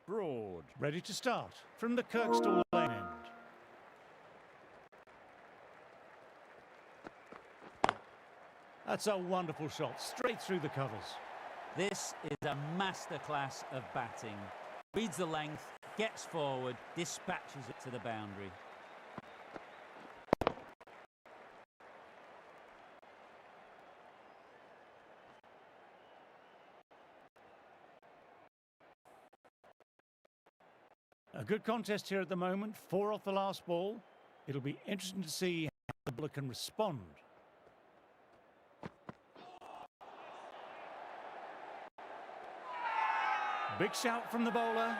Broad. Ready to start from the Kirkstall lane end. That's a wonderful shot, straight through the covers. This is a masterclass of batting. Reads the length, gets forward, dispatches it to the boundary. A good contest here at the moment, 4 off the last ball. It'll be interesting to see how the bowler can respond. Big shout from the bowler.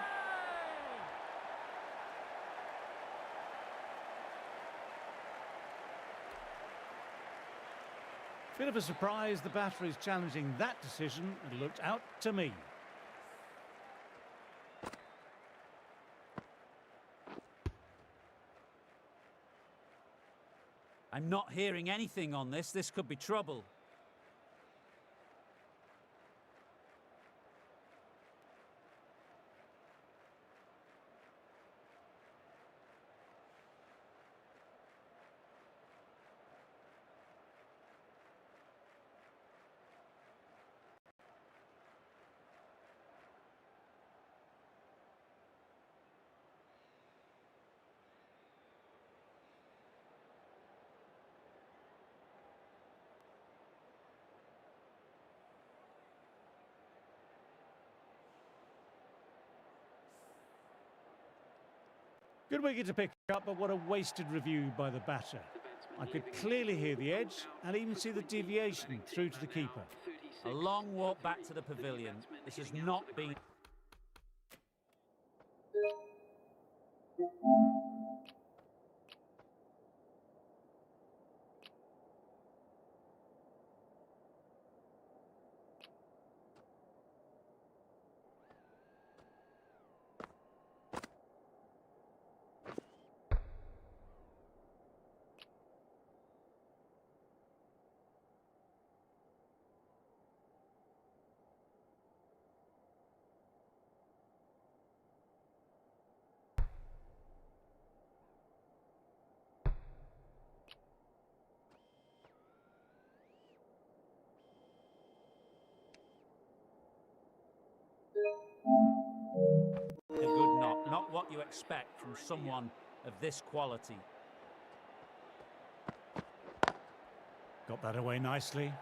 Bit of a surprise the batter is challenging that decision. It looked out to me. I'm not hearing anything on this. This could be trouble. Good wicket to pick up, but what a wasted review by the batter. I could clearly hear the edge and even see the deviation through to the keeper. A long walk back to the pavilion. This has not been... A good knock, not what you expect from someone of this quality. Got that away nicely.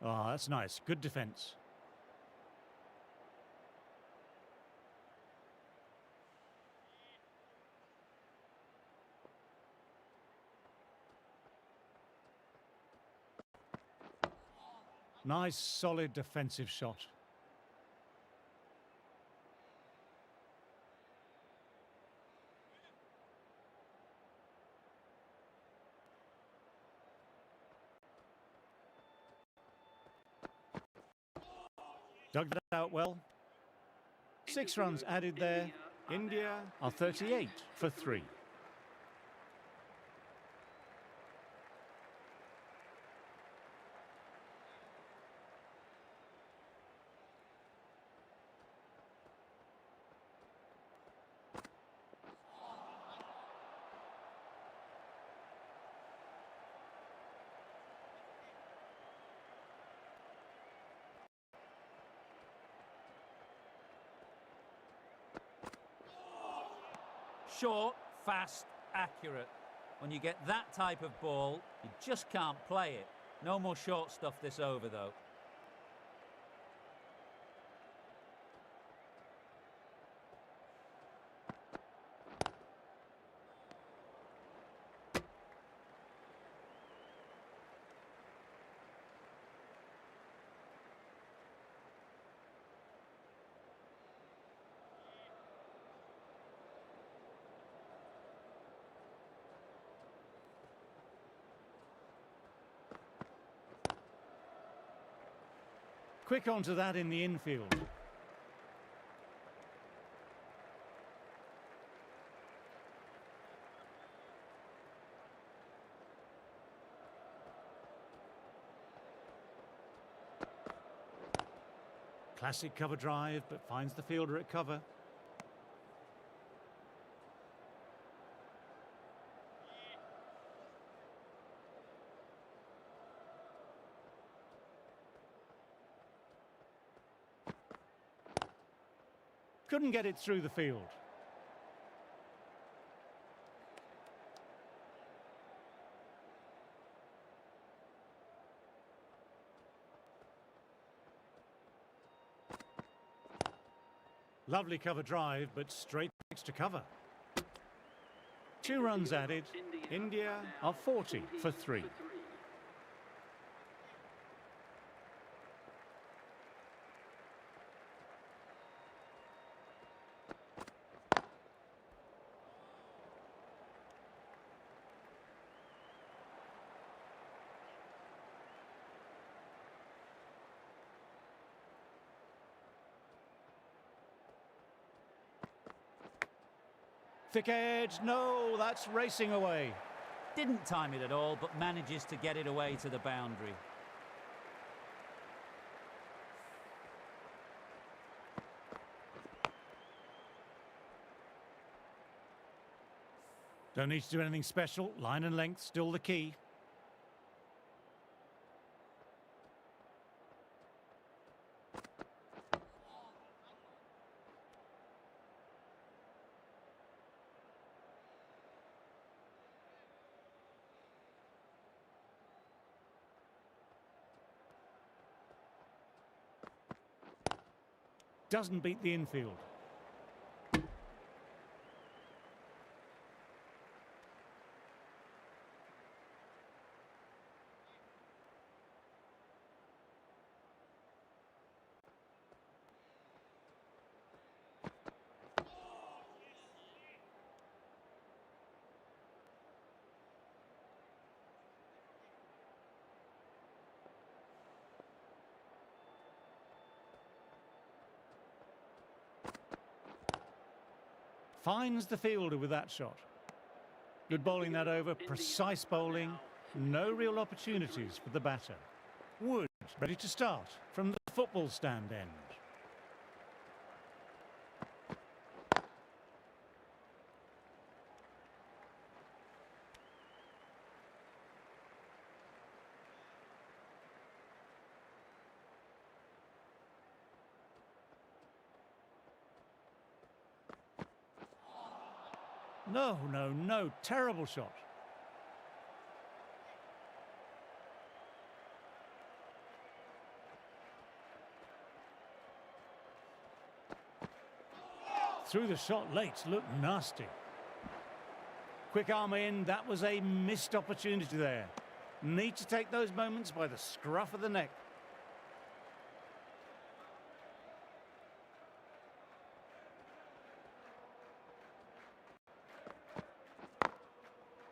Oh, that's nice. Good defence. Nice, solid defensive shot. Dug that out well. 6 runs added there. India are 38 for 3. Short, fast, accurate. When you get that type of ball, you just can't play it. No more short stuff this over, though. Quick onto that in the infield. Classic cover drive, but finds the fielder at cover. Couldn't get it through the field. Lovely cover drive, but straight to cover. 2 runs added. India are 40 for 3. Thick edge, no, that's racing away. Didn't time it at all, but manages to get it away to the boundary. Don't need to do anything special. Line and length still the key. Doesn't beat the infield. Finds the fielder with that shot. Good bowling that over, precise bowling. No real opportunities for the batter. Wood ready to start from the football stand end. No, no, no, terrible shot. Through the shot late, looked nasty. Quick arm in, that was a missed opportunity there. Need to take those moments by the scruff of the neck.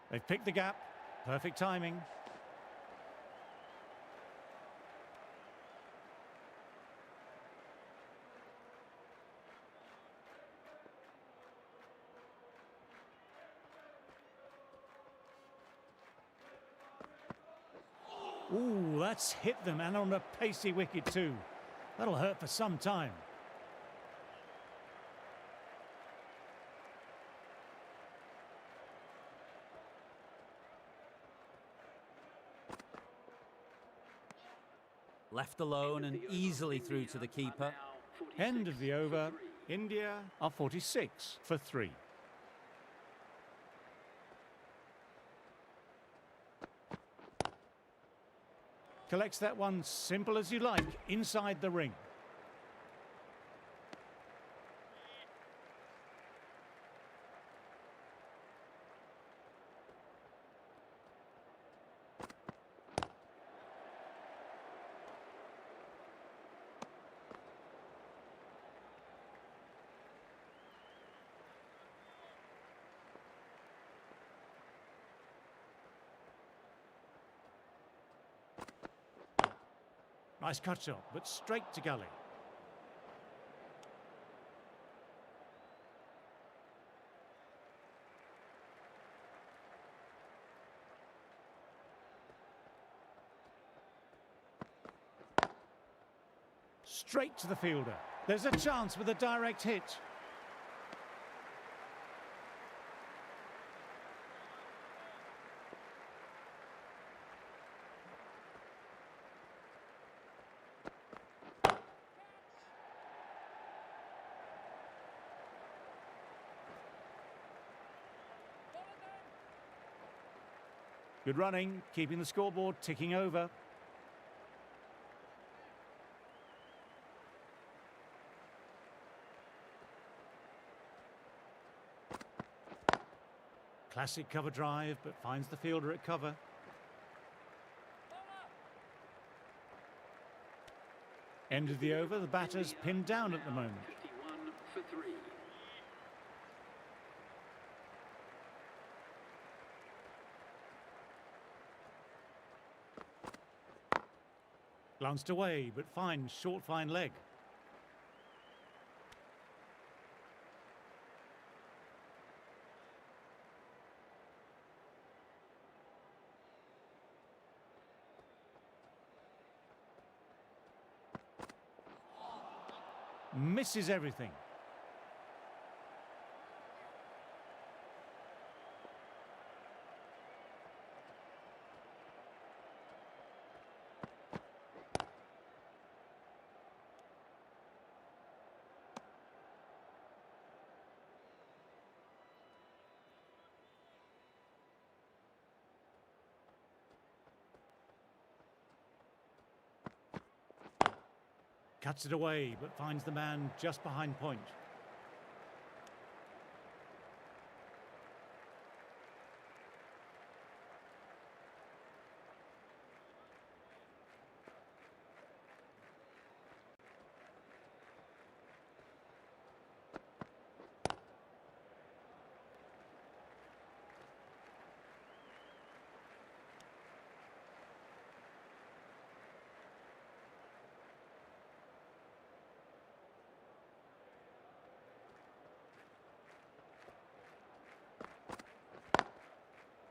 They've picked the gap. Perfect timing. Ooh, that's hit them, and on a pacey wicket too. That'll hurt for some time. Left alone and easily through to the keeper. End of the over. India are 46 for 3. Collects that one simple as you like, inside the ring. Nice cut shot, but straight to gully. Straight to the fielder. There's a chance with a direct hit. Good running, keeping the scoreboard ticking over. Classic cover drive, but finds the fielder at cover. End of the over, the batter's pinned down at the moment. 51 for 3. Glanced away, but finds short fine leg. Misses everything. Cuts it away, but finds the man just behind point.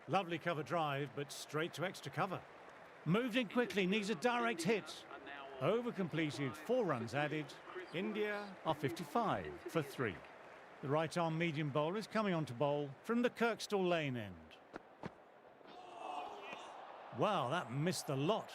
Lovely cover drive, but straight to extra cover. Moved in quickly, needs a direct hit. Over completed, 4 runs added. India are 55 for 3. The right arm medium bowler is coming on to bowl from the Kirkstall Lane end. Wow, that missed the lot.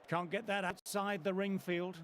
Can't get that outside the ring field.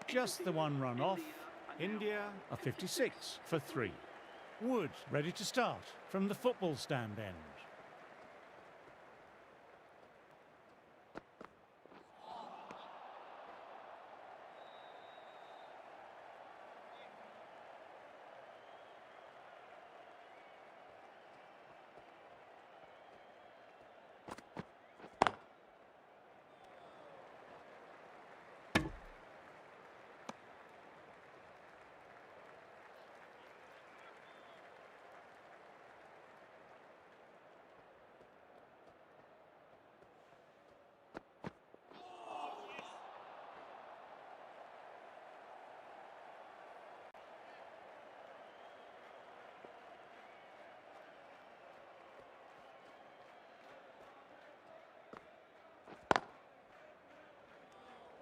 Just the 1 run off. India are 56 for 3. Wood ready to start from the football stand end.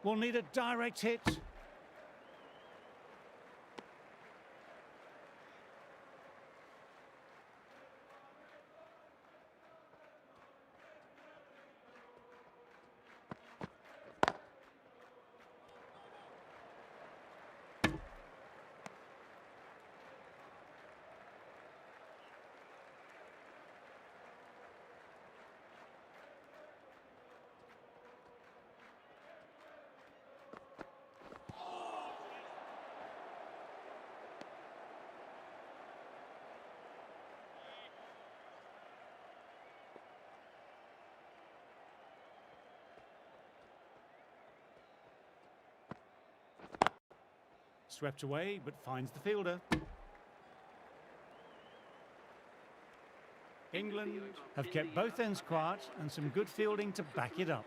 Will need a direct hit. Swept away, but finds the fielder. England have kept both ends quiet and some good fielding to back it up.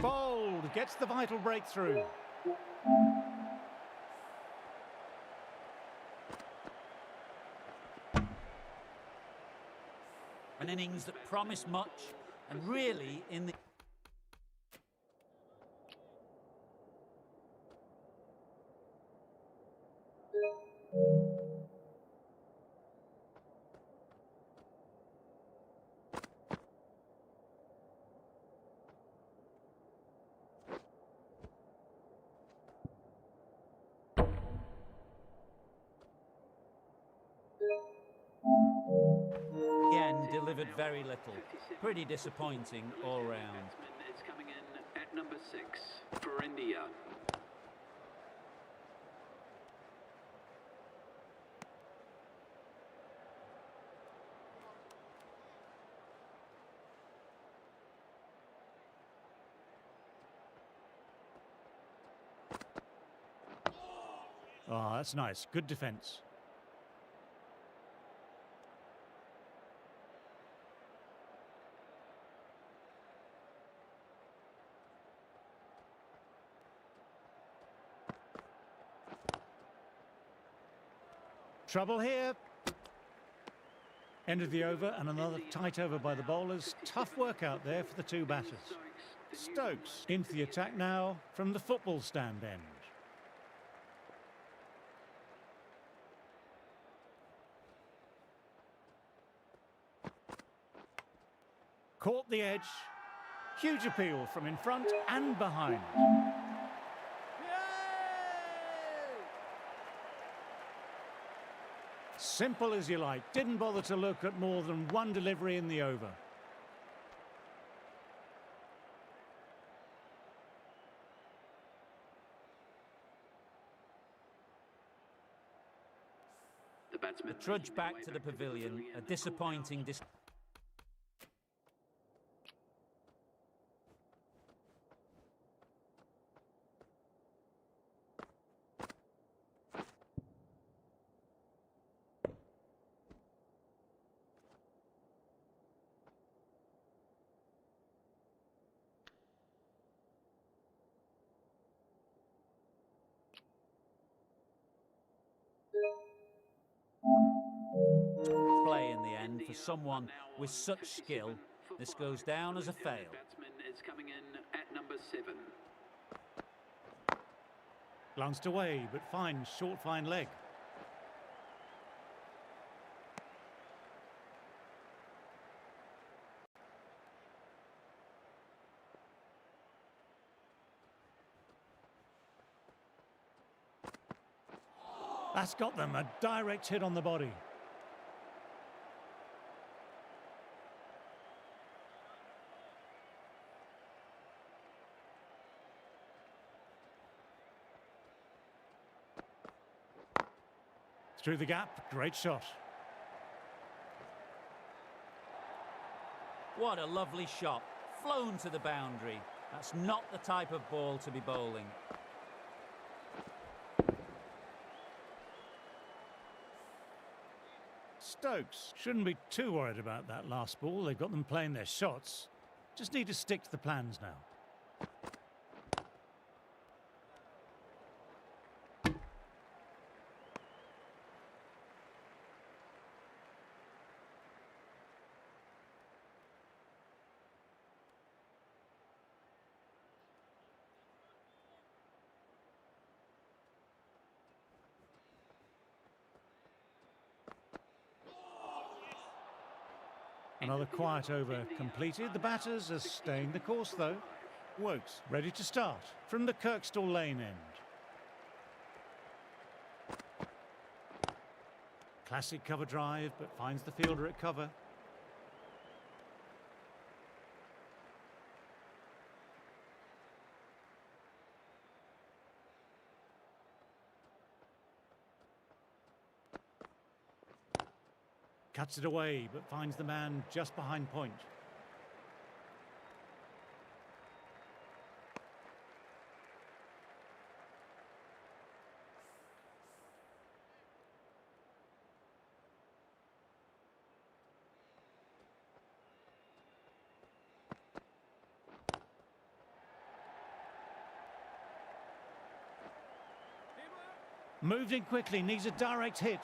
Bowled, gets the vital breakthrough. An innings that promised much, and really in the... Again, delivered very little. Pretty disappointing all round. Is coming in at number 6 for India. Oh, that's nice. Good defence. Trouble here. End of the over and another tight over by the bowlers. Tough work out there for the two batters. Stokes into the attack now from the football stand end. Caught the edge. Huge appeal from in front and behind. Simple as you like. Didn't bother to look at more than one delivery in the over. The trudge back to the pavilion, a disappointing... play in the end for someone with such skill. This goes down as a fail. Batsman is coming in at number 7. Glanced away, but finds short fine leg. That's got them, a direct hit on the body. Through the gap, great shot. What a lovely shot. Flown to the boundary. That's not the type of ball to be bowling. Stokes shouldn't be too worried about that last ball. They've got them playing their shots. Just need to stick to the plans now. Another quiet over completed. The batters are staying the course, though. Wokes ready to start from the Kirkstall Lane end. Classic cover drive, but finds the fielder at cover. Cuts it away, but finds the man just behind point. Moved in quickly, needs a direct hit.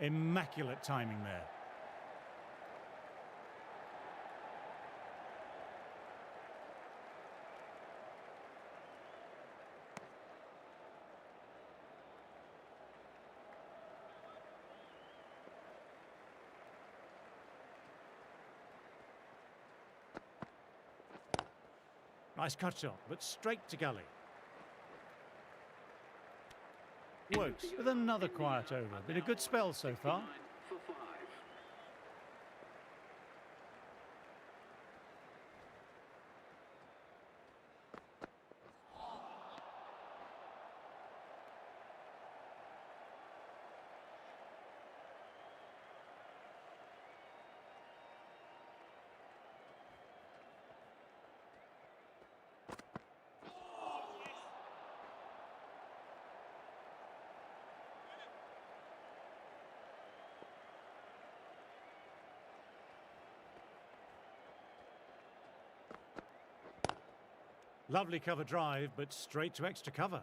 Immaculate timing there. Nice cut shot, but straight to gully. Wokes with another quiet over. Been a good spell so far. Lovely cover drive, but straight to extra cover.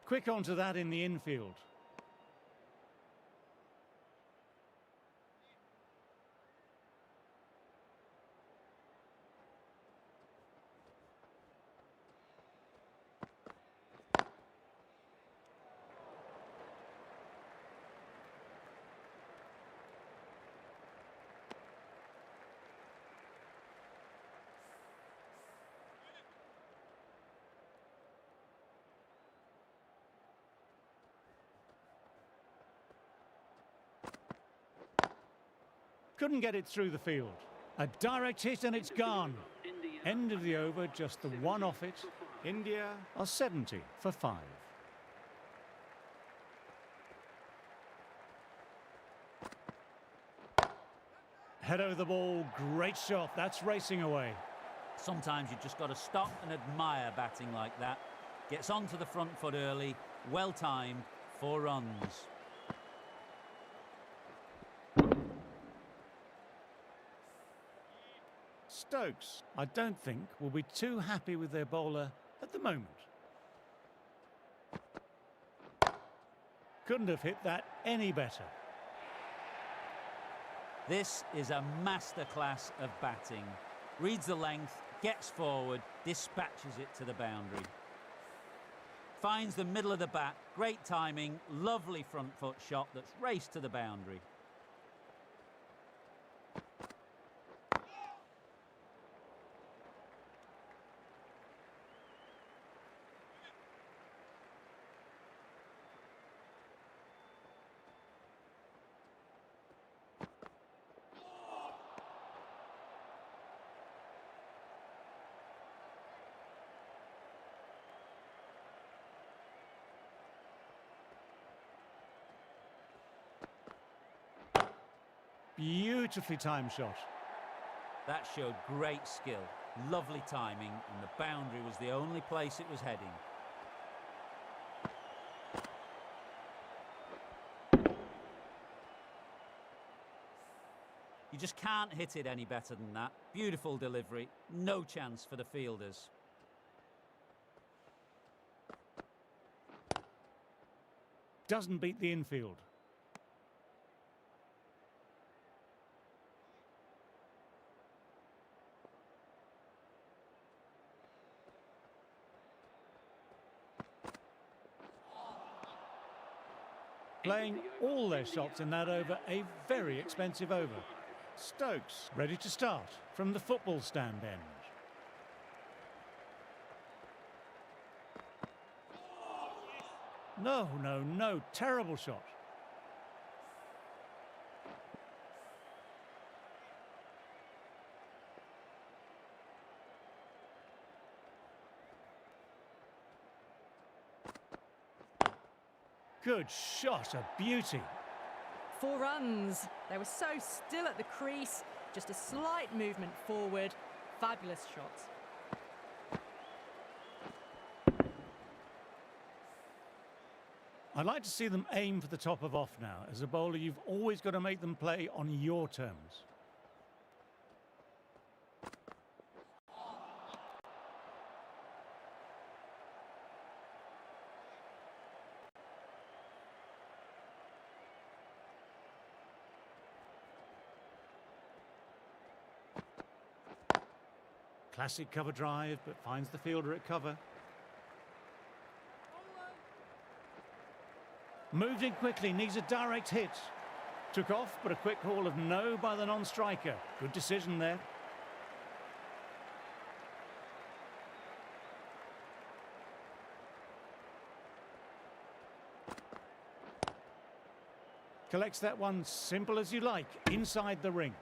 Quick onto that in the infield. Couldn't get it through the field. A direct hit and it's gone. End of the over, just the one off it. India are 70 for 5. Head over the ball, great shot. That's racing away. Sometimes you just got to stop and admire batting like that. Gets onto the front foot early, well timed, 4 runs. Stokes, I don't think, will be too happy with their bowler at the moment. Couldn't have hit that any better. This is a masterclass of batting. Reads the length, gets forward, dispatches it to the boundary. Finds the middle of the bat, great timing, lovely front foot shot that's raced to the boundary. Beautifully timed shot. That showed great skill, lovely timing, and the boundary was the only place it was heading. You just can't hit it any better than that. Beautiful delivery, no chance for the fielders. Doesn't beat the infield. Playing all their shots in that over, a very expensive over. Stokes ready to start from the football stand end. No, no, no, terrible shot. Good shot, a beauty. 4 runs. They were so still at the crease, just a slight movement forward. Fabulous shots. I'd like to see them aim for the top of off now. As a bowler, you've always got to make them play on your terms. Classic cover drive, but finds the fielder at cover. Moved in quickly, needs a direct hit. Took off, but a quick call of no by the non-striker. Good decision there. Collects that one simple as you like, inside the ring.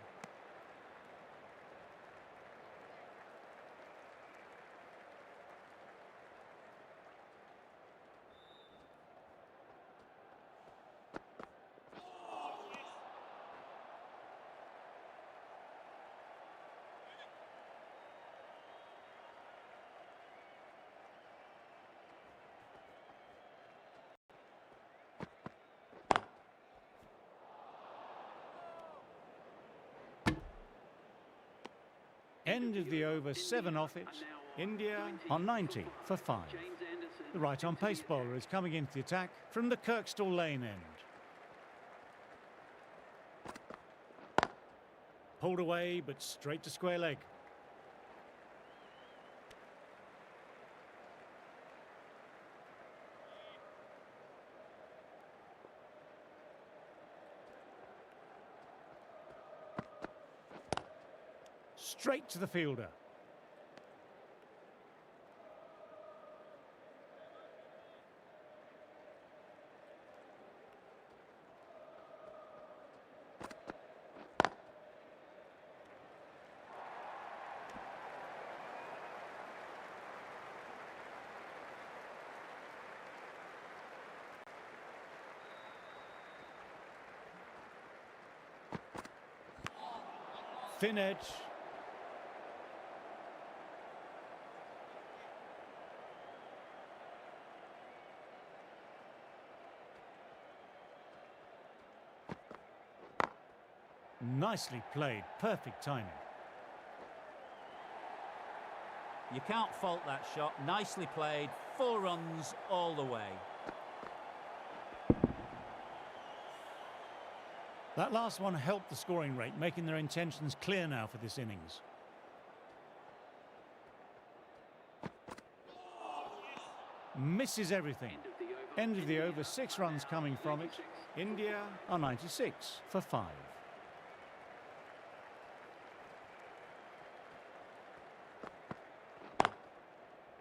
End of the over, 7 off it. India on 90 for 5. The right-arm pace bowler is coming into the attack from the Kirkstall Lane end. Pulled away, but straight to square leg. Straight to the fielder. Thin edge. Nicely played, perfect timing. You can't fault that shot. Nicely played. 4 runs all the way. That last one helped the scoring rate, making their intentions clear now for this innings. Misses everything. End of the over, 6 runs coming from it. India are 96 for 5.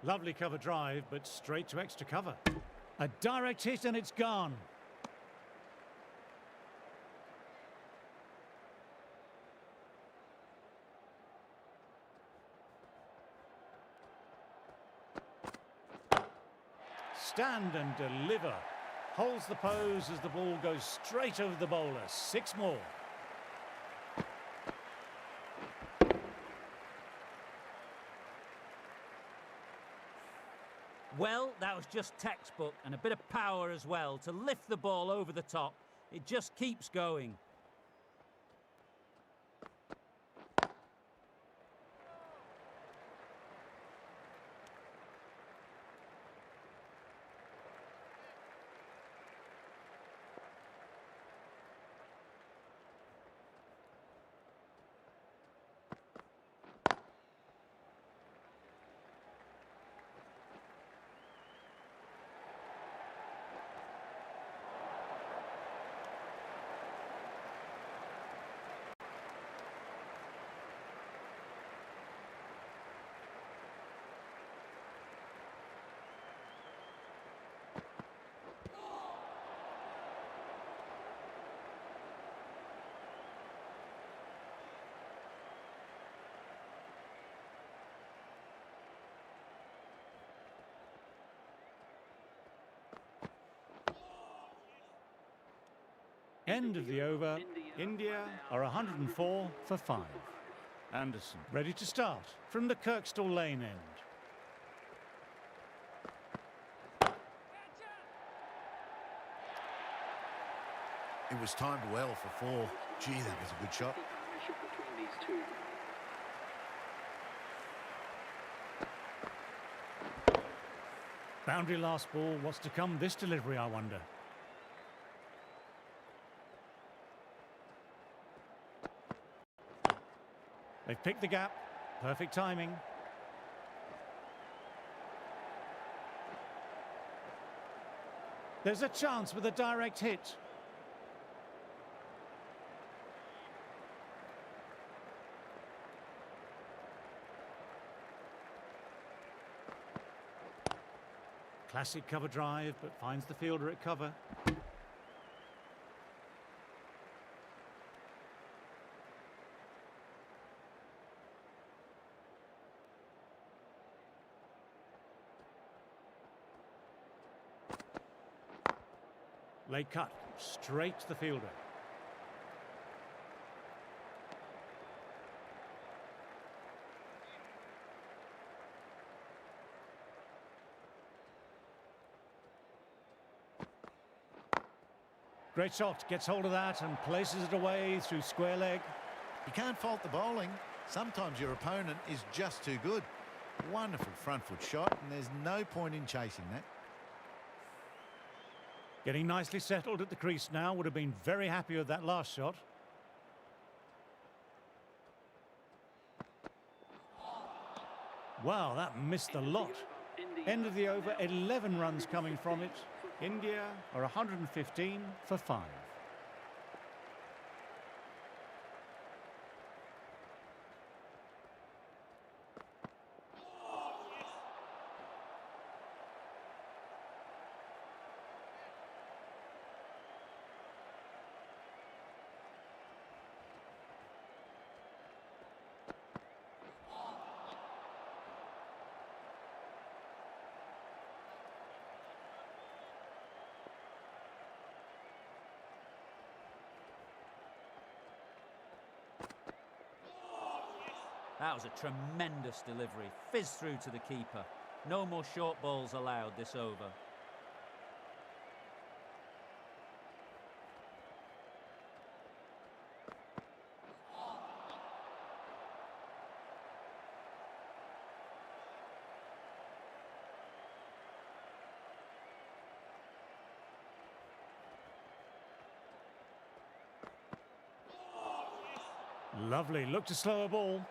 Lovely cover drive, but straight to extra cover. A direct hit and it's gone. Stand and deliver. Holds the pose as the ball goes straight over the bowler. 6 more. Well, that was just textbook, and a bit of power as well to lift the ball over the top. It just keeps going. End of the over. India are 104 for 5. Anderson ready to start from the Kirkstall Lane end. It was timed well for 4. Gee, that was a good shot. Between these two. Boundary last ball. What's to come this delivery, I wonder? They've picked the gap. Perfect timing. There's a chance with a direct hit. Classic cover drive, but finds the fielder at cover. Late cut, straight to the fielder. Great shot, gets hold of that and places it away through square leg. You can't fault the bowling. Sometimes your opponent is just too good. Wonderful front foot shot, and there's no point in chasing that. Getting nicely settled at the crease now. Would have been very happy with that last shot. Wow, that missed the lot. End of the over, 11 runs coming from it. India are 115 for 5. That was a tremendous delivery. Fizzed through to the keeper. No more short balls allowed this over. Lovely, look to slow a ball.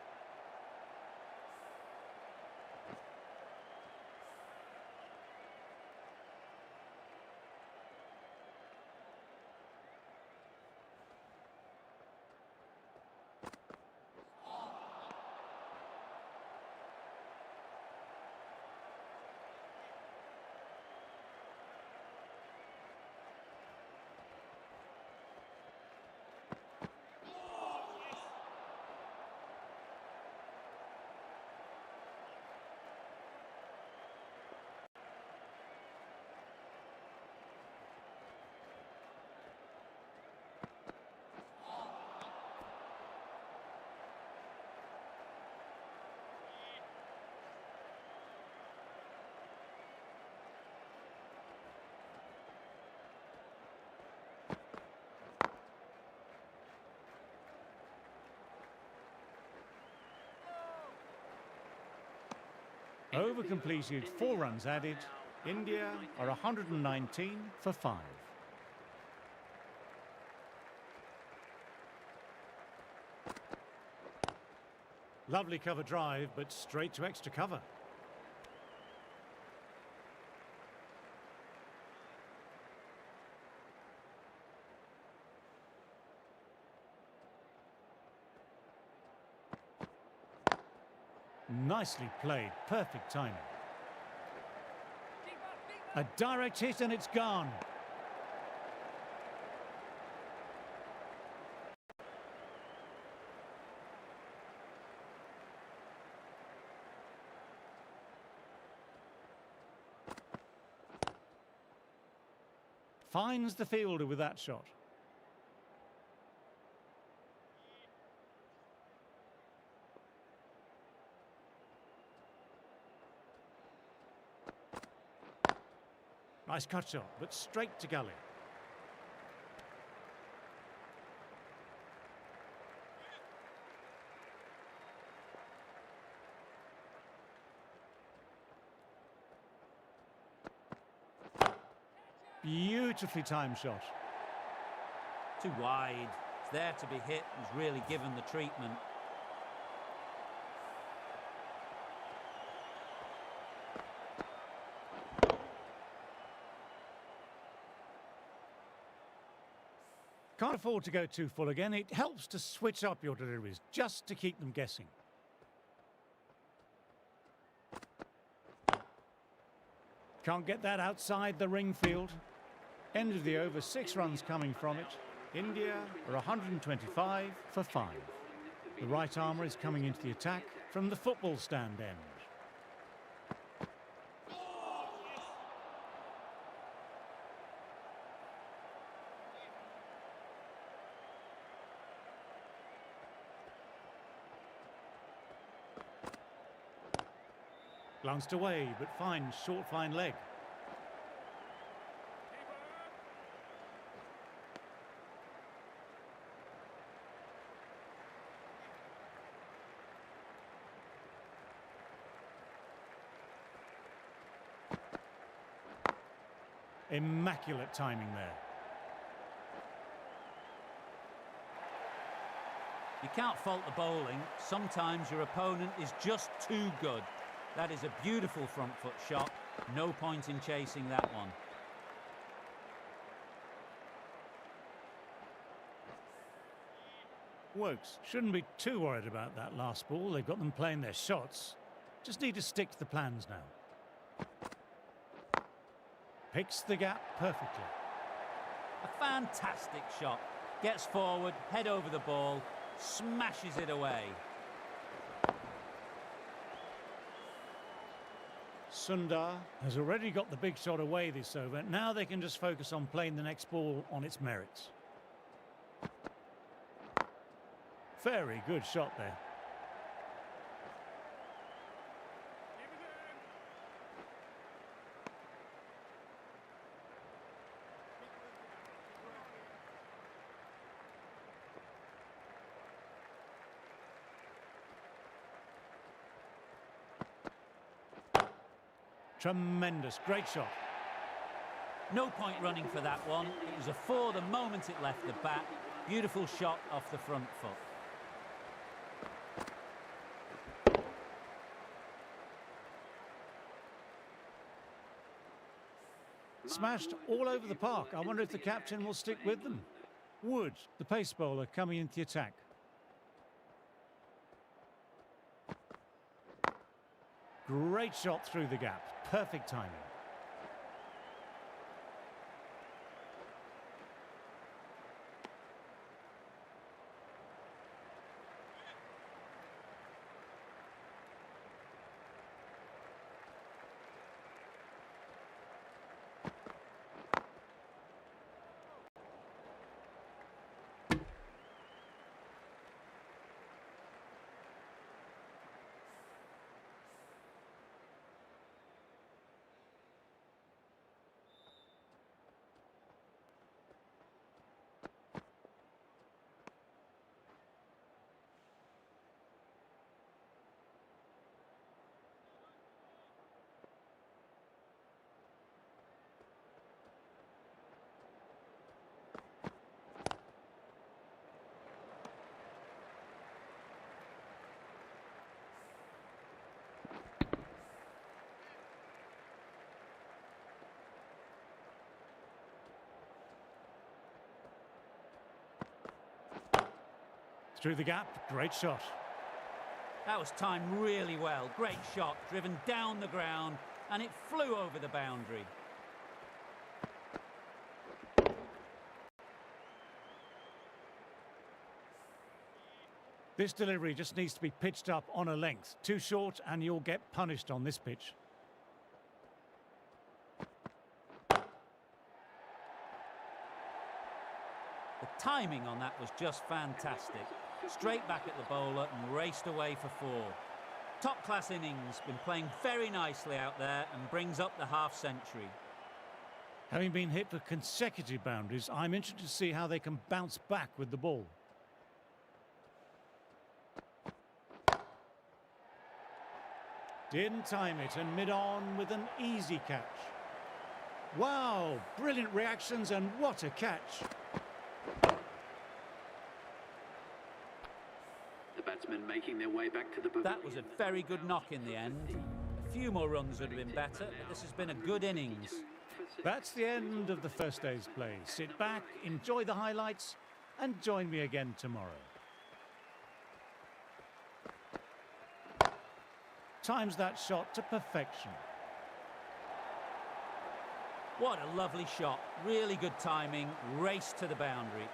Over completed, 4 runs added. India are 119 for 5. Lovely cover drive, but straight to extra cover. Nicely played, perfect timing. A direct hit and it's gone. Finds the fielder with that shot. Nice cut shot, but straight to gully. Beautifully timed shot. Too wide. It's there to be hit. He's really given the treatment. Can't afford to go too full again. It helps to switch up your deliveries, just to keep them guessing. Can't get that outside the ring field. End of the over, 6 runs coming from it. India are 125 for 5. The right armour is coming into the attack from the football stand end. Glanced away, but finds short fine leg. Immaculate timing there. You can't fault the bowling. Sometimes your opponent is just too good. That is a beautiful front foot shot. No point in chasing that one. Wokes shouldn't be too worried about that last ball. They've got them playing their shots. Just need to stick to the plans now. Picks the gap perfectly. A fantastic shot. Gets forward, head over the ball, smashes it away. Sundar has already got the big shot away this over. Now they can just focus on playing the next ball on its merits. Very good shot there. Tremendous, great shot. No point running for that one. It was a 4 the moment it left the bat. Beautiful shot off the front foot. Smashed all over the park. I wonder if the captain will stick with them. Wood, the pace bowler, coming into the attack. Great shot through the gap. Perfect timing. Through the gap, great shot. That was timed really well. Great shot, driven down the ground, and it flew over the boundary. This delivery just needs to be pitched up on a length. Too short and you'll get punished on this pitch. The timing on that was just fantastic. Straight back at the bowler and raced away for 4. Top-class innings, been playing very nicely out there and brings up the half-century. Having been hit for consecutive boundaries, I'm interested to see how they can bounce back with the ball. Didn't time it and mid-on with an easy catch. Wow, brilliant reactions and what a catch. The batsmen making their way back to the pavilion. That was a very good knock in the end. A few more runs would have been better, but this has been a good innings. That's the end of the first day's play. Sit back, enjoy the highlights, and join me again tomorrow. Times that shot to perfection. What a lovely shot. Really good timing. Race to the boundary.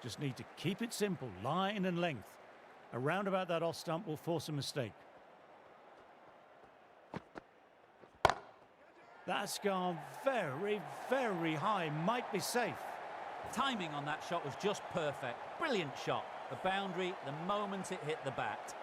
Just need to keep it simple, line and length. Around about that off stump will force a mistake. That's gone very, very high. Might be safe. Timing on that shot was just perfect. Brilliant shot. The boundary the moment it hit the bat.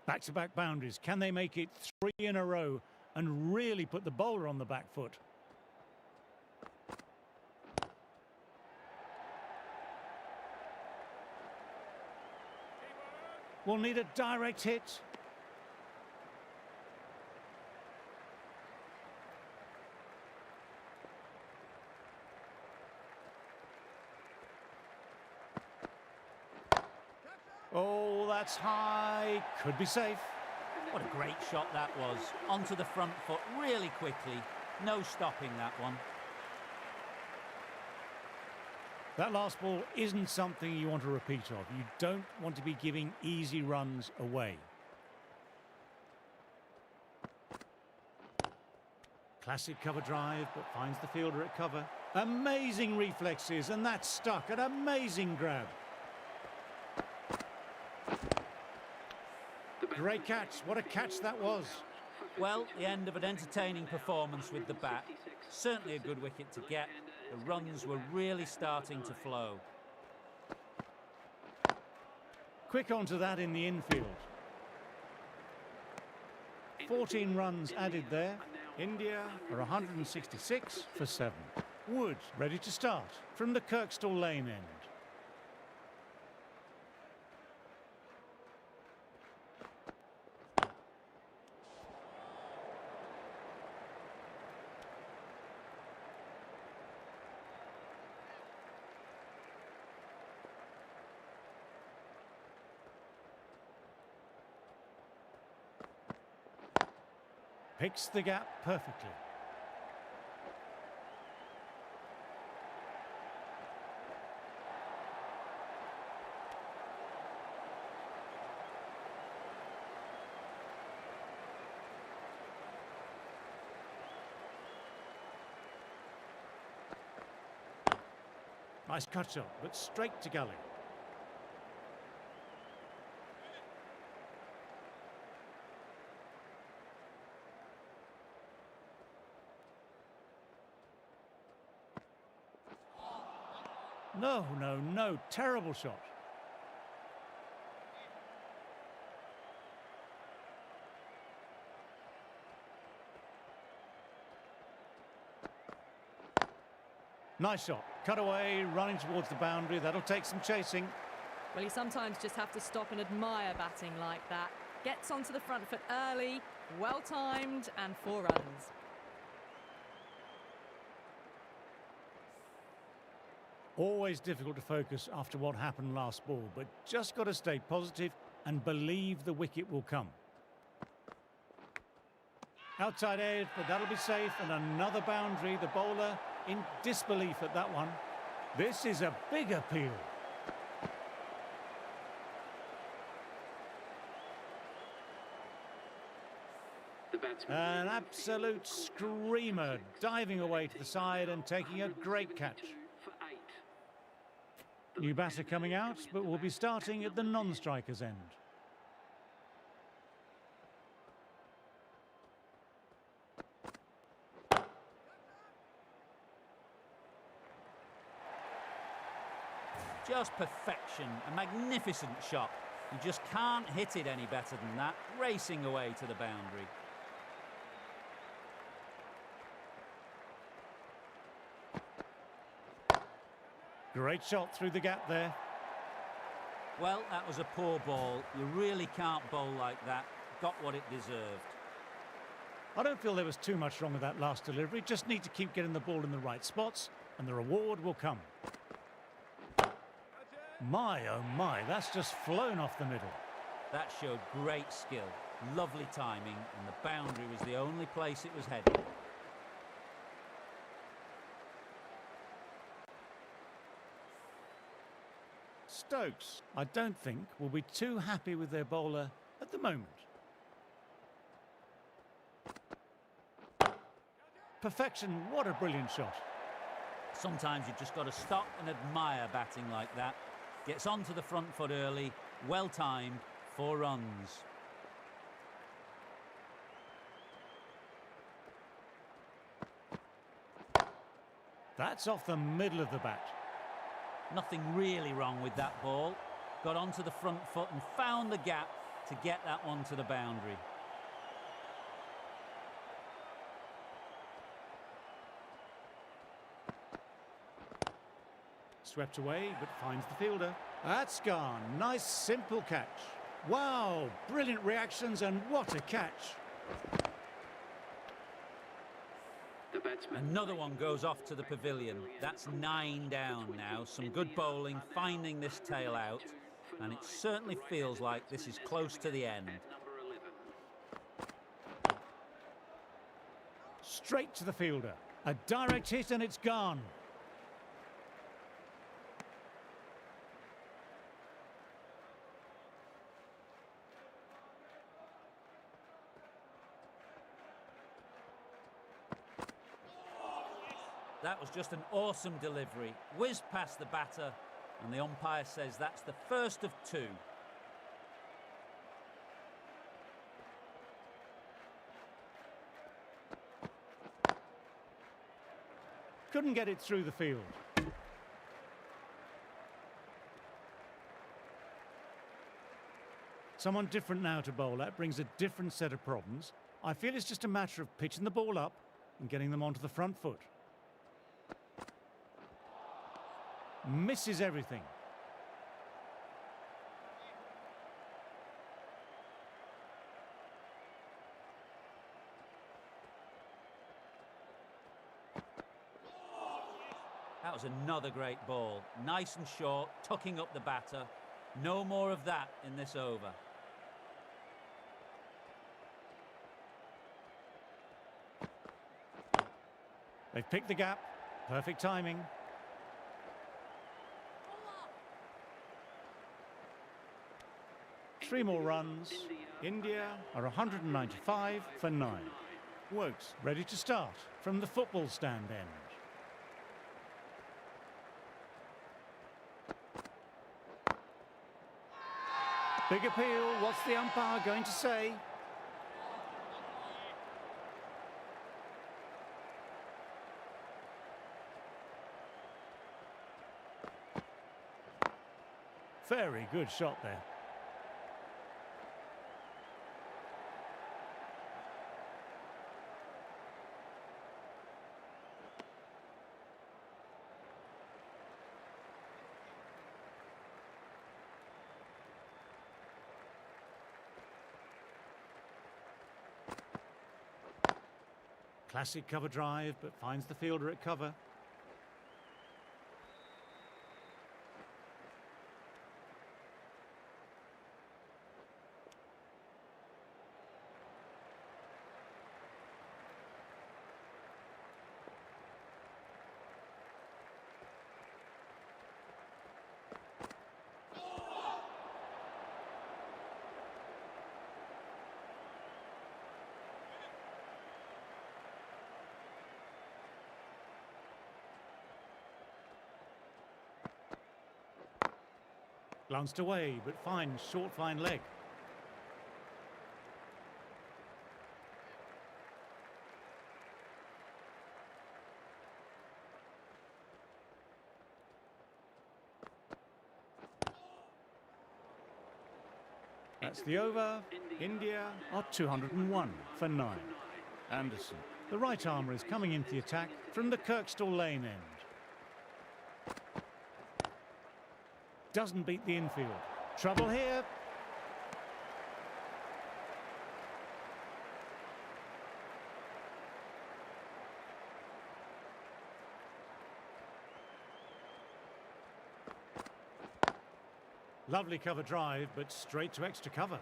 Back-to-back boundaries. Can they make it 3 in a row and really put the bowler on the back foot? We'll need a direct hit. Oh, that's high. Could be safe. What a great shot that was. Onto the front foot really quickly. No stopping that one. That last ball isn't something you want to repeat of. You don't want to be giving easy runs away. Classic cover drive, but finds the fielder at cover. Amazing reflexes, and that's stuck. An amazing grab. Great catch. What a catch that was. Well, the end of an entertaining performance with the bat. Certainly a good wicket to get. The runs were really starting to flow. Quick onto that in the infield. 14 runs added there. India are 166 for 7. Wood ready to start from the Kirkstall Lane end. Picks the gap perfectly. Nice cut shot, but straight to gully. No, no, no, terrible shot. Nice shot. Cut away, running towards the boundary. That'll take some chasing. Well, you sometimes just have to stop and admire batting like that. Gets onto the front foot early, well timed, and 4 runs. Always difficult to focus after what happened last ball, but just got to stay positive and believe the wicket will come. Outside edge, but that'll be safe, and another boundary. The bowler in disbelief at that one. This is a big appeal. The batsman. An absolute screamer, diving away to the side and taking a great catch. For 8. New batter coming out, but will be starting at the non-striker's end. Just perfection, a magnificent shot. You just can't hit it any better than that, racing away to the boundary. Great shot through the gap there. Well, that was a poor ball. You really can't bowl like that. Got what it deserved. I don't feel there was too much wrong with that last delivery. Just need to keep getting the ball in the right spots and the reward will come. My, oh my, that's just flown off the middle. That showed great skill, lovely timing, and the boundary was the only place it was headed. Stokes, I don't think, will be too happy with their bowler at the moment. Perfection, what a brilliant shot. Sometimes you've just got to stop and admire batting like that. Gets onto the front foot early, well timed, 4 runs. That's off the middle of the bat. Nothing really wrong with that ball. Got onto the front foot and found the gap to get that one to the boundary. Swept away, but finds the fielder. That's gone. Nice, simple catch. Wow, brilliant reactions, and what a catch. The batsman. Another one goes off to the pavilion. That's 9 down now. Some good bowling, finding this tail out. And it certainly feels like this is close to the end. Number 11. Straight to the fielder. A direct hit, and it's gone. That was just an awesome delivery. Whizzed past the batter, and the umpire says that's the first of 2. Couldn't get it through the field. Someone different now to bowl at brings a different set of problems. I feel it's just a matter of pitching the ball up and getting them onto the front foot. Misses everything. That was another great ball. Nice and short, tucking up the batter. No more of that in this over. They've picked the gap. Perfect timing. Three more runs. India are 195 for 9. Wokes ready to start from the football stand end. Big appeal. What's the umpire going to say? Very good shot there. Classic cover drive, but finds the fielder at cover. Glanced away, but finds short fine leg. That's the over. India are 201 for 9. Anderson, the right armour, is coming into the attack from the Kirkstall Lane end. Doesn't beat the infield. Trouble here. Lovely cover drive, but straight to extra cover.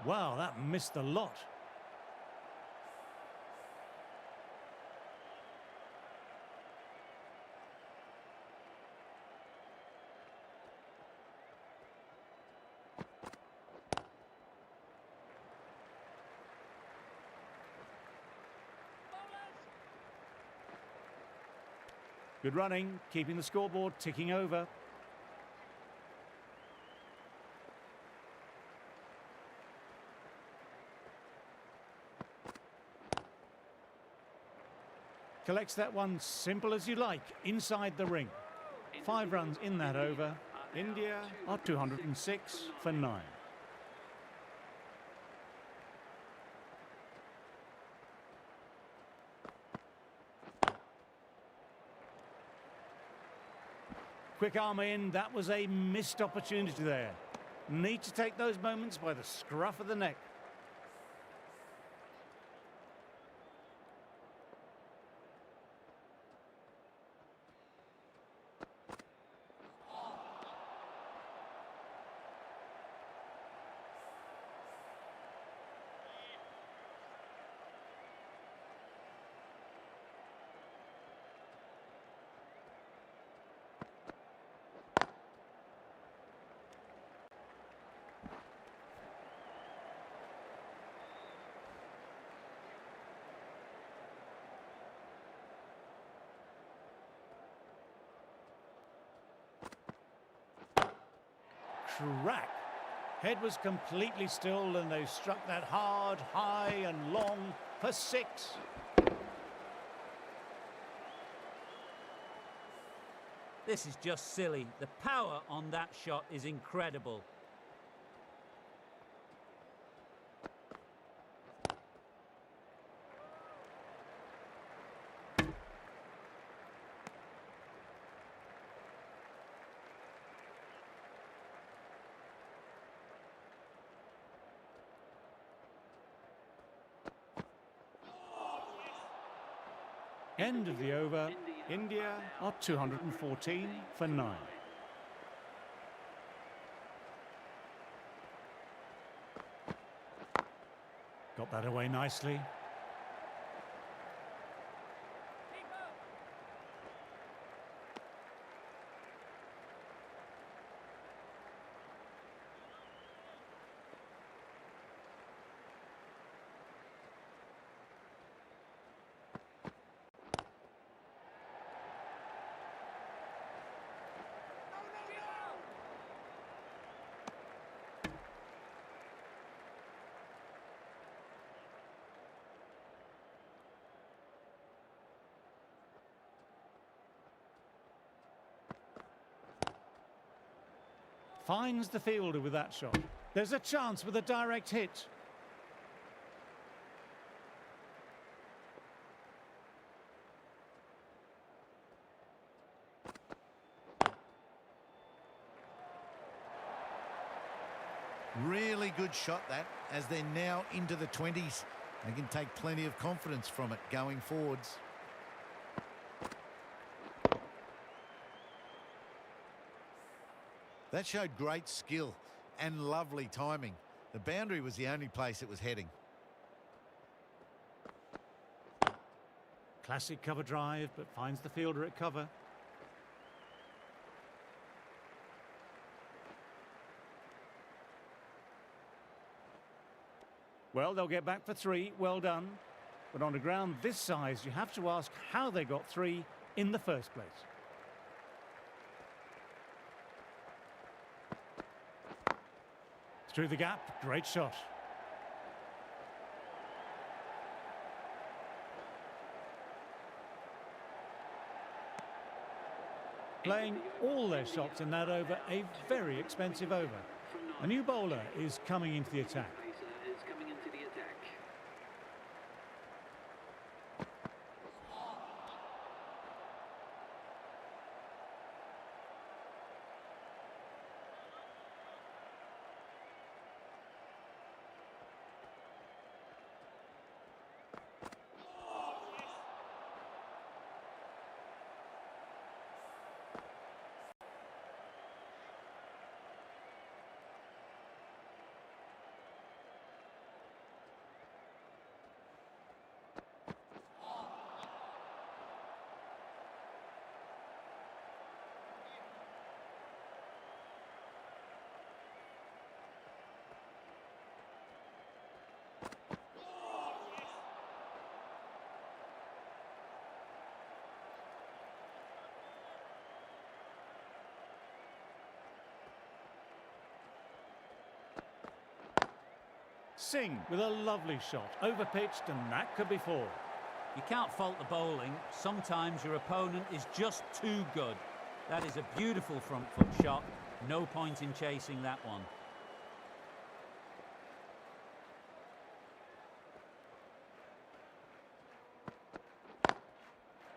Wow, that missed a lot. Good running, keeping the scoreboard ticking over. Collects that one simple as you like, inside the ring. 5 runs in that over. India are 206 for 9. Quick arm in, that was a missed opportunity there. Need to take those moments by the scruff of the neck. Crack. Head was completely still and they struck that hard, high and long for 6. This is just silly. The power on that shot is incredible. End of the over. India are 214 for 9. Got that away nicely. Finds the fielder with that shot. There's a chance with a direct hit. Really good shot that, as they're now into the 20s. They can take plenty of confidence from it going forwards. That showed great skill and lovely timing. The boundary was the only place it was heading. Classic cover drive, but finds the fielder at cover. Well, they'll get back for 3. Well done. But on a ground this size, you have to ask how they got 3 in the first place. Through the gap, great shot. Playing all their shots in that over, a very expensive over. A new bowler is coming into the attack. Singh with a lovely shot, overpitched, and that could be 4. You can't fault the bowling. Sometimes your opponent is just too good. That is a beautiful front foot shot. No point in chasing that one.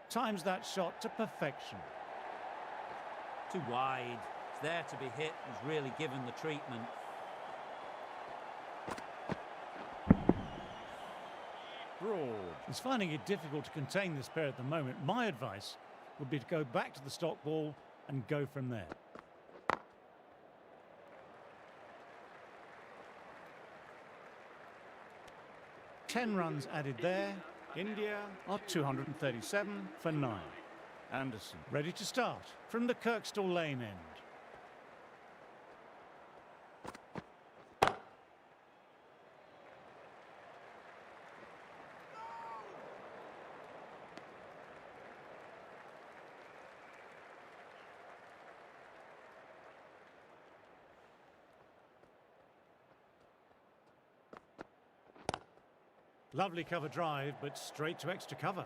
Times that shot to perfection. Too wide. It's there to be hit. He's really given the treatment. Broad. He's finding it difficult to contain this pair at the moment. My advice would be to go back to the stock ball and go from there. Ten runs added there. India are 237 for 9. Anderson ready to start from the Kirkstall Lane end. Lovely cover drive, but straight to extra cover.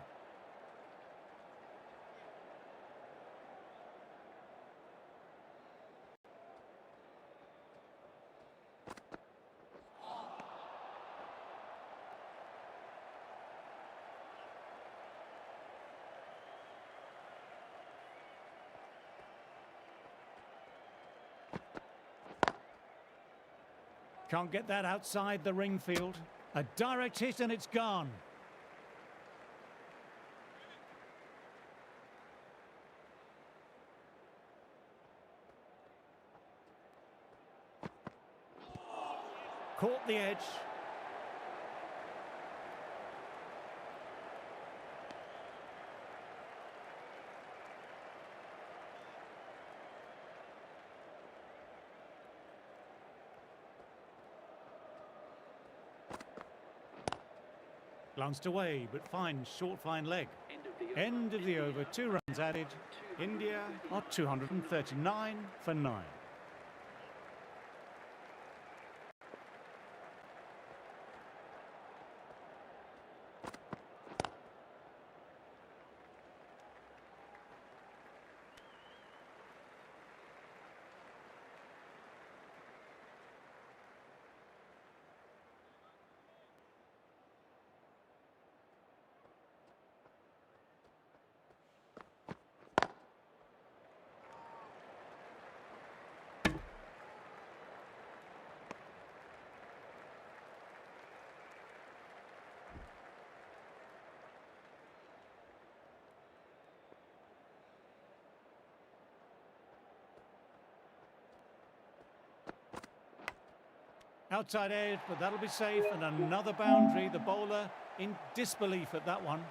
Can't get that outside the ring field. A direct hit and it's gone. Caught the edge. Glanced away, but finds short fine leg. End of the over, 2 runs added. India are 239 for 9. Outside edge, but that'll be safe, and another boundary. The bowler in disbelief at that one.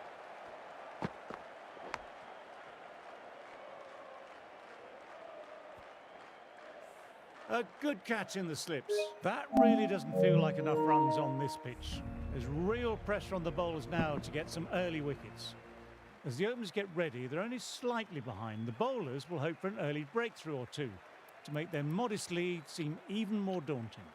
A good catch in the slips. That really doesn't feel like enough runs on this pitch. There's real pressure on the bowlers now to get some early wickets. As the openers get ready, they're only slightly behind. The bowlers will hope for an early breakthrough or two to make their modest lead seem even more daunting.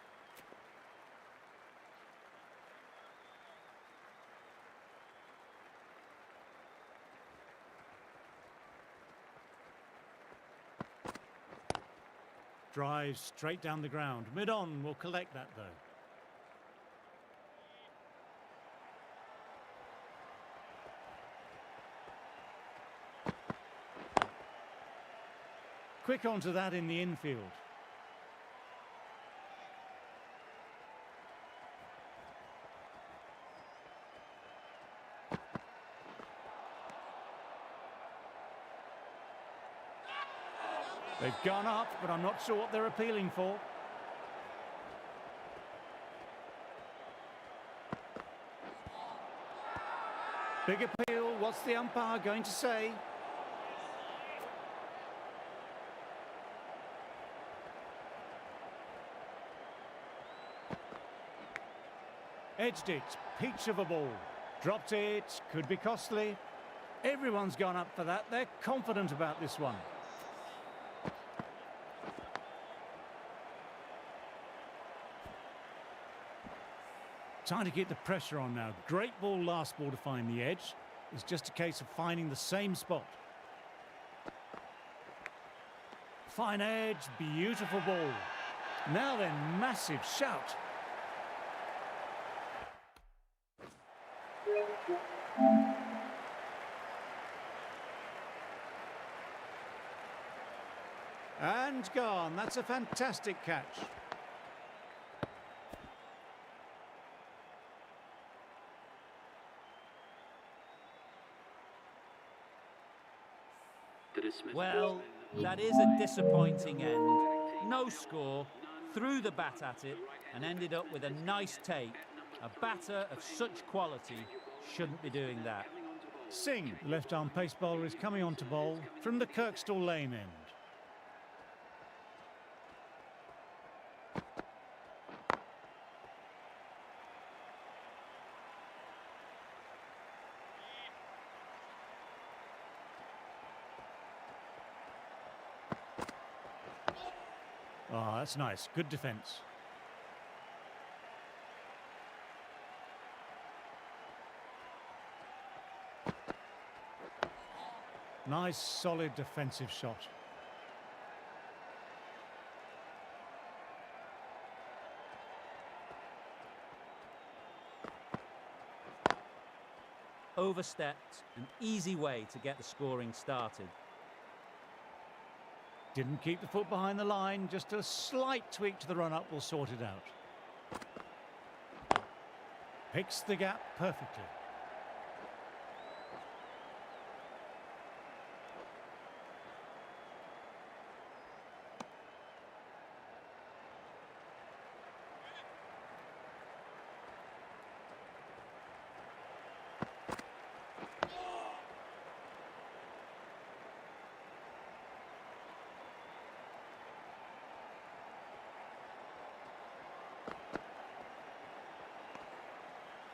Drives straight down the ground. Mid-on will collect that, though. Quick onto that in the infield. They've gone up, but I'm not sure what they're appealing for. Big appeal. What's the umpire going to say? Edged it. Peach of a ball. Dropped it. Could be costly. Everyone's gone up for that. They're confident about this one. Trying to get the pressure on now. Great ball, last ball to find the edge. It's just a case of finding the same spot. Fine edge, beautiful ball. Now then, massive shout. And gone. That's a fantastic catch. Well, that is a disappointing end. No score, threw the bat at it and ended up with a nice take. A batter of such quality shouldn't be doing that. Singh, the left-arm pace bowler, is coming on to bowl from the Kirkstall Lane end. Oh, that's nice. Good defence. Nice, solid defensive shot. Overstepped, an easy way to get the scoring started. Didn't keep the foot behind the line, just a slight tweak to the run-up will sort it out. Picks the gap perfectly.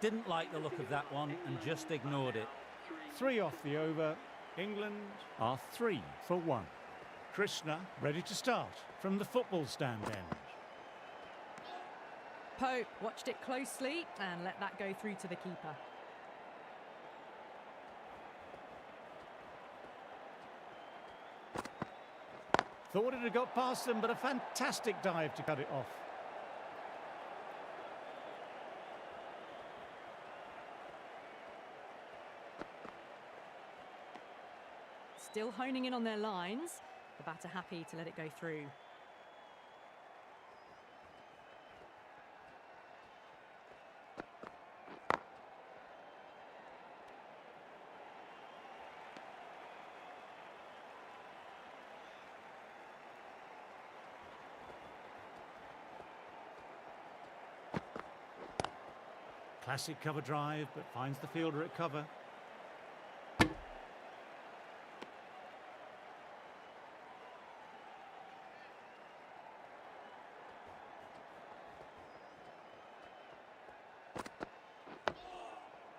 Didn't like the look of that one and just ignored it. 3 off the over. England are 3 for 1. Krishna ready to start from the football stand end. Pope watched it closely and let that go through to the keeper. Thought it had got past them, but a fantastic dive to cut it off. Still honing in on their lines. The batter happy to let it go through. Classic cover drive, but finds the fielder at cover.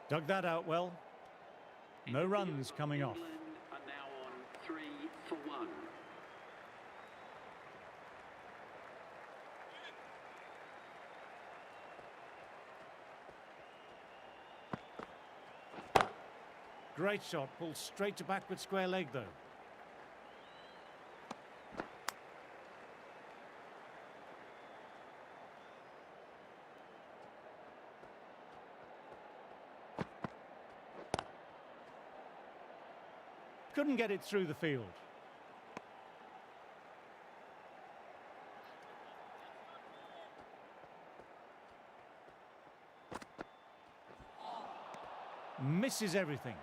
Dug that out well. No runs coming off. England are now on 3 for 1. Great shot, pulled straight to backward square leg though. Couldn't get it through the field. Misses everything.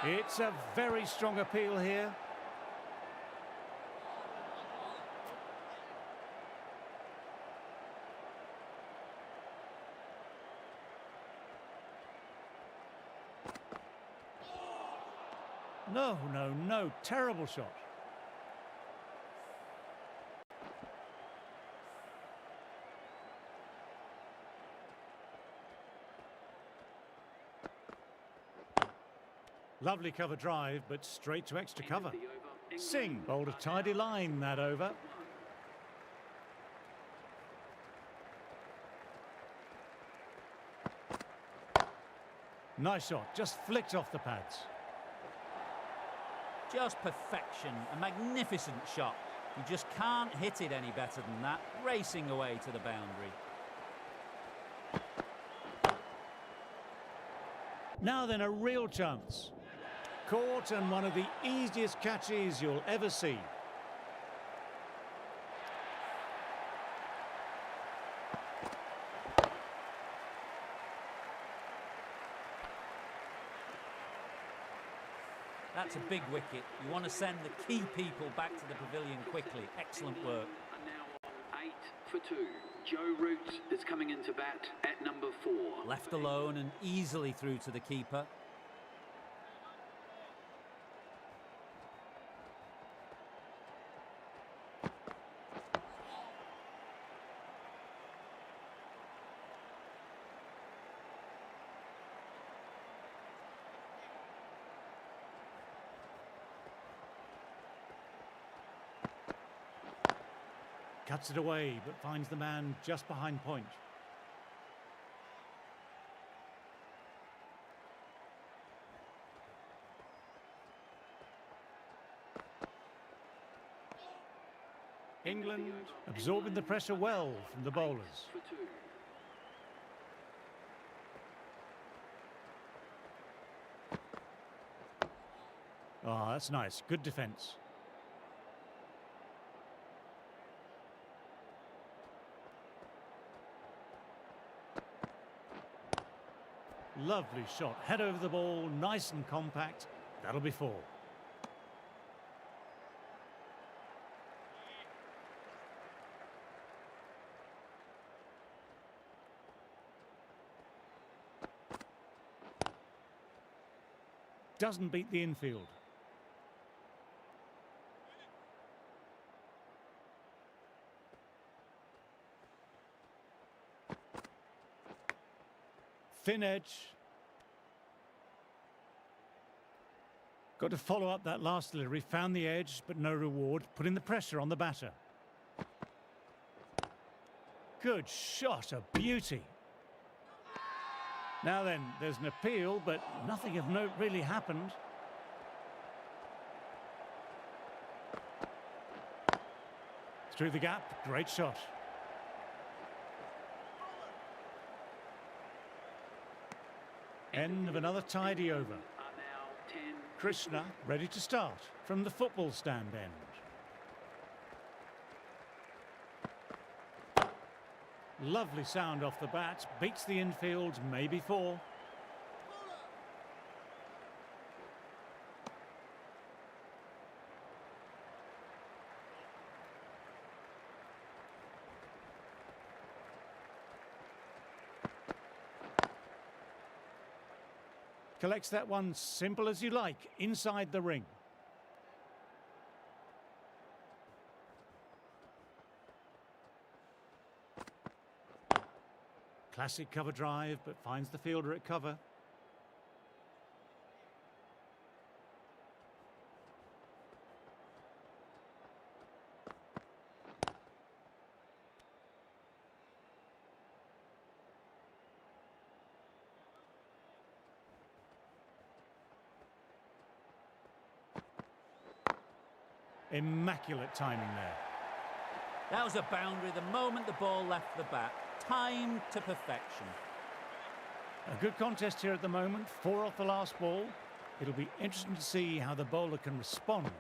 It's a very strong appeal here. No, no, no, terrible shot. Lovely cover drive, but straight to extra cover. Singh bowled a tidy line that over. Nice shot, just flicked off the pads. Just perfection, a magnificent shot. You just can't hit it any better than that, racing away to the boundary. Now then, a real chance. Caught, and one of the easiest catches you'll ever see. That's a big wicket. You want to send the key people back to the pavilion quickly. Excellent work. Are now on 8 for 2. Joe Root is coming into bat at number 4. Left alone and easily through to the keeper. Cuts it away, but finds the man just behind point. England absorbing the pressure well from the bowlers. For 2. Oh, that's nice. Good defence. Lovely shot. Head over the ball, nice and compact. That'll be 4. Doesn't beat the infield. Thin edge. Got to follow up that last delivery. Found the edge, but no reward. Putting the pressure on the batter. Good shot, a beauty. Now then, there's an appeal, but nothing of note really happened. Through the gap, great shot. End of another tidy over. Krishna ready to start from the football stand end. Lovely sound off the bat, beats the infield, maybe 4. Collects that one simple as you like, inside the ring. Classic cover drive, but finds the fielder at cover. Immaculate timing there. That was a boundary the moment the ball left the bat. Timed to perfection. A good contest here at the moment. 4 off the last ball. It'll be interesting to see how the bowler can respond.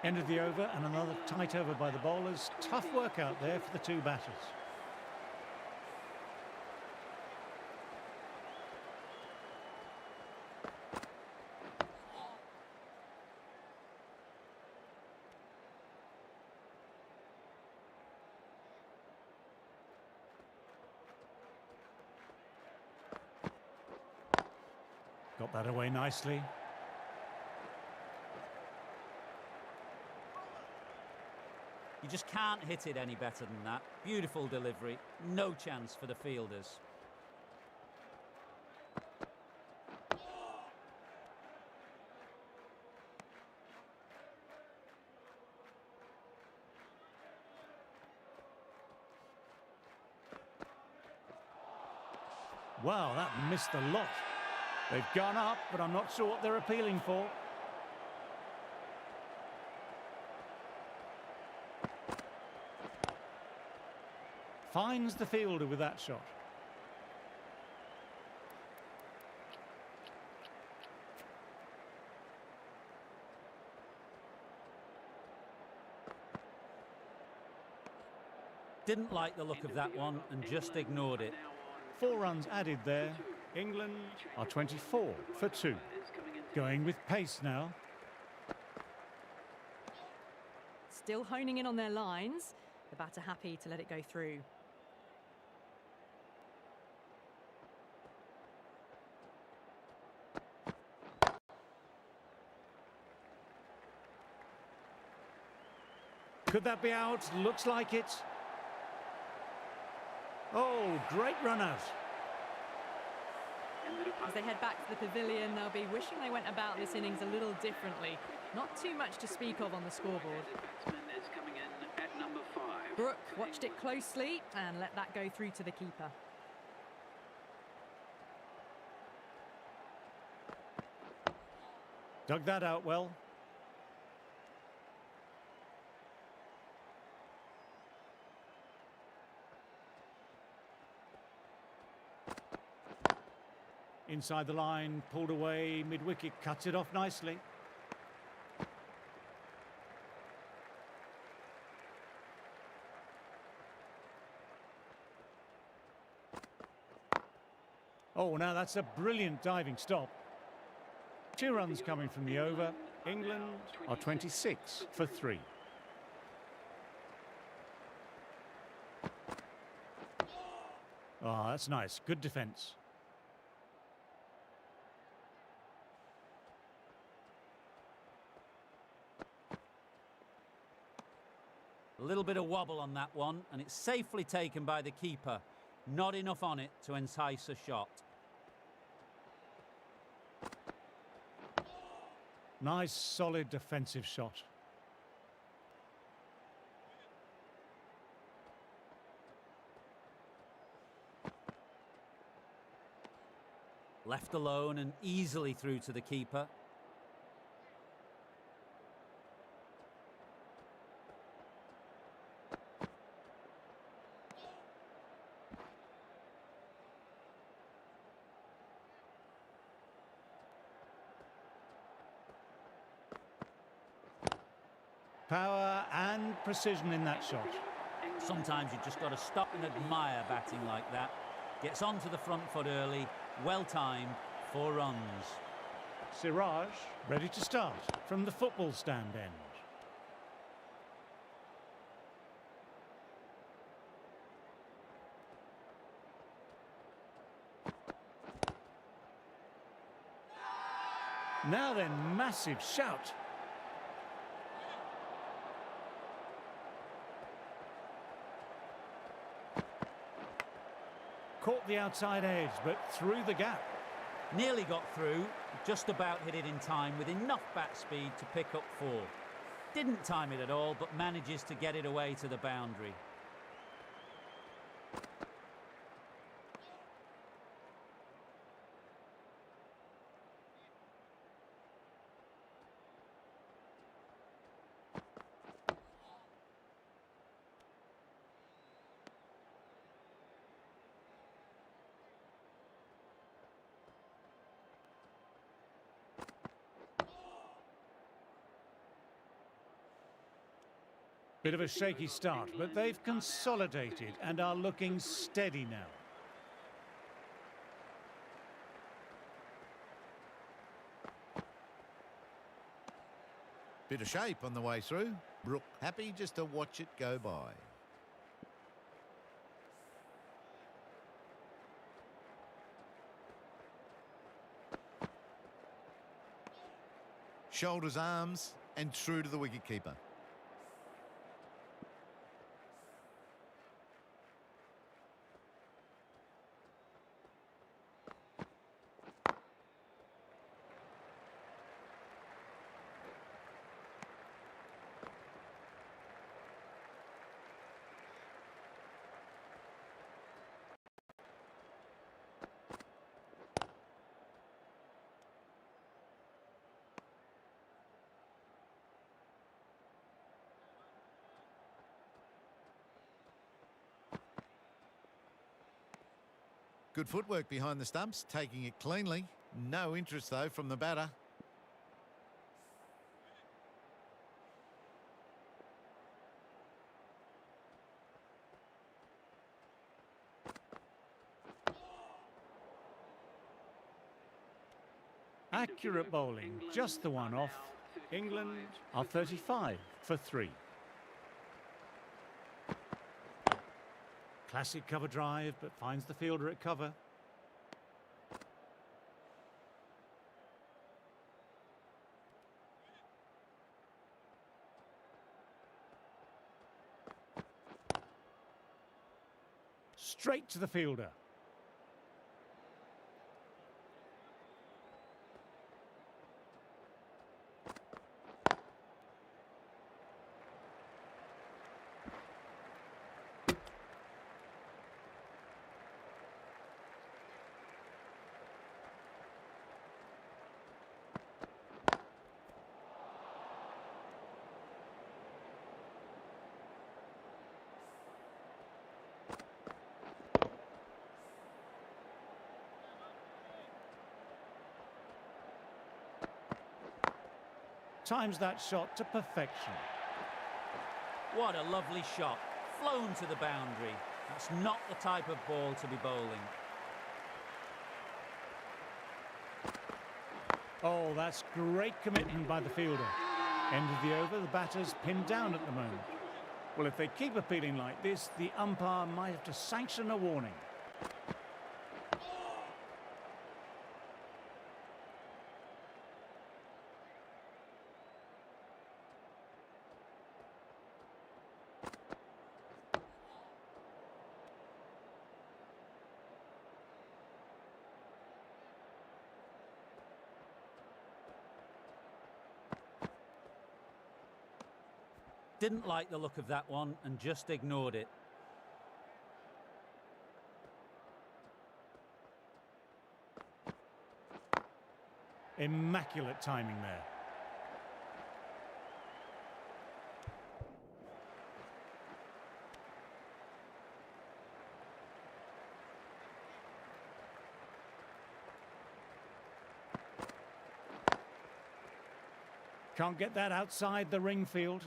End of the over and another tight over by the bowlers. Tough work out there for the 2 batters. Got that away nicely. You just can't hit it any better than that. Beautiful delivery. No chance for the fielders. Wow, that missed a lot. They've gone up, but I'm not sure what they're appealing for. Finds the fielder with that shot. Didn't like the look of that one and just ignored it. 4 runs added there. England are 24 for 2. Going with pace now. Still honing in on their lines. The batter happy to let it go through. Could that be out? Looks like it. Oh, great run out. As they head back to the pavilion, they'll be wishing they went about this innings a little differently. Not too much to speak of on the scoreboard. Brooke watched it closely and let that go through to the keeper. Dug that out well. Inside the line, pulled away, mid-wicket, cuts it off nicely. Oh, now that's a brilliant diving stop. 2 runs coming from the over. England are 26 for 3. Oh, that's nice. Good defence. A little bit of wobble on that one, and it's safely taken by the keeper. Not enough on it to entice a shot. Nice, solid defensive shot. Left alone and easily through to the keeper. Power and precision in that shot. Sometimes you've just got to stop and admire batting like that. Gets onto the front foot early, well timed, 4 runs. Siraj ready to start from the football stand end. Now then, massive shout. Caught the outside edge, but through the gap. Nearly got through, just about hit it in time with enough bat speed to pick up 4. Didn't time it at all, but manages to get it away to the boundary. Bit of a shaky start, but they've consolidated and are looking steady now. Bit of shape on the way through. Brook happy just to watch it go by. Shoulders, arms, and through to the wicketkeeper. Good footwork behind the stumps, taking it cleanly. No interest, though, from the batter. Accurate bowling, just the one off. England are 35 for 3. Classic cover drive, but finds the fielder at cover. Straight to the fielder. Times that shot to perfection. What a lovely shot. Flown to the boundary. That's not the type of ball to be bowling. Oh, that's great commitment by the fielder. End of the over, the batter's pinned down at the moment. Well, if they keep appealing like this, the umpire might have to sanction a warning. Didn't like the look of that one and just ignored it. Immaculate timing there. Can't get that outside the ring field.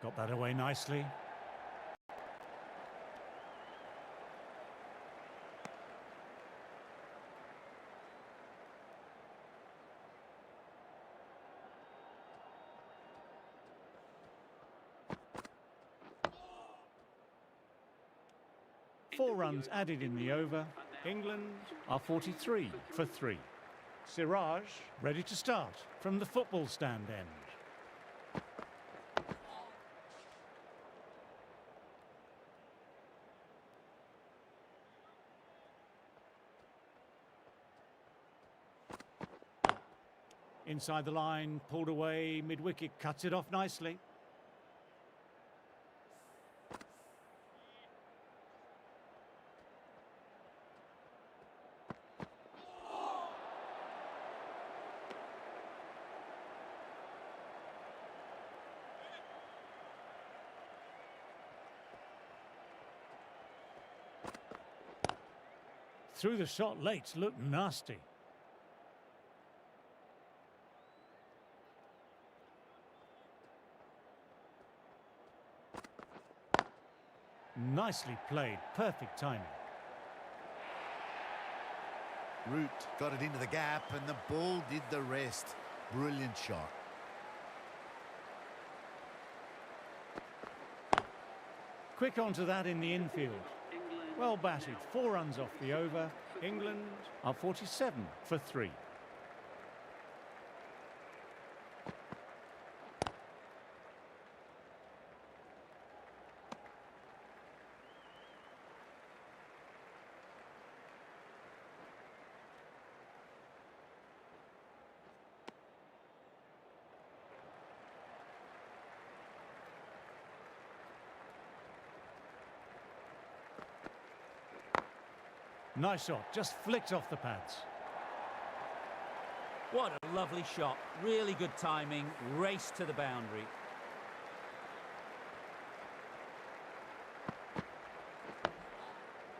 Got that away nicely. Four runs added in the over. England are 43 for 3. Siraj ready to start from the football stand end. Inside the line, pulled away, mid-wicket, cuts it off nicely. Through the shot late, looked nasty. Nicely played, perfect timing. Root got it into the gap and the ball did the rest. Brilliant shot. Quick onto that in the infield. Well batted, 4 runs off the over. England are 47 for 3. Nice shot, just flicked off the pads. What a lovely shot. Really good timing. Race to the boundary.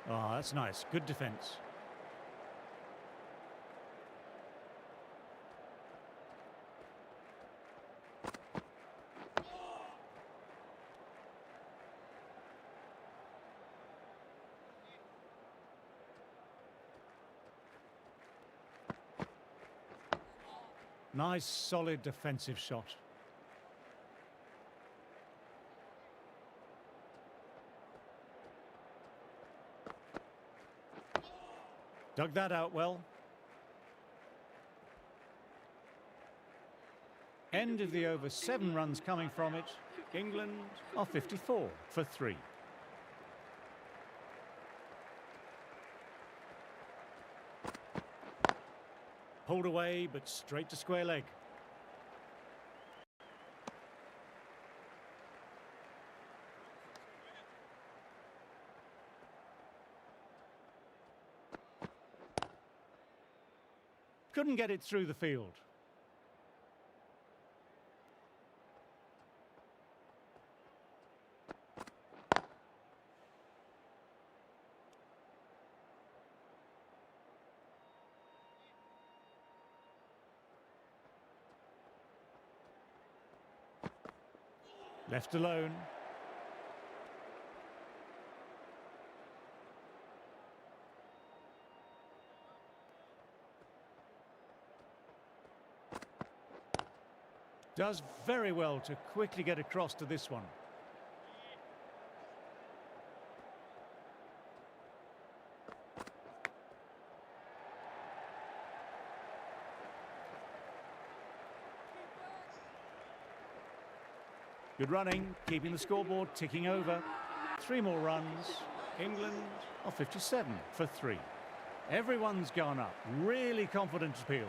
Oh, that's nice. Good defence. Nice, solid defensive shot. Dug that out well. End of the over, 7 runs coming from it. England are 54 for 3. Pulled away, but straight to square leg. Couldn't get it through the field. Left alone. Does very well to quickly get across to this one. Good running, keeping the scoreboard ticking over. 3 more runs. England are 57 for 3. Everyone's gone up. Really confident appeal.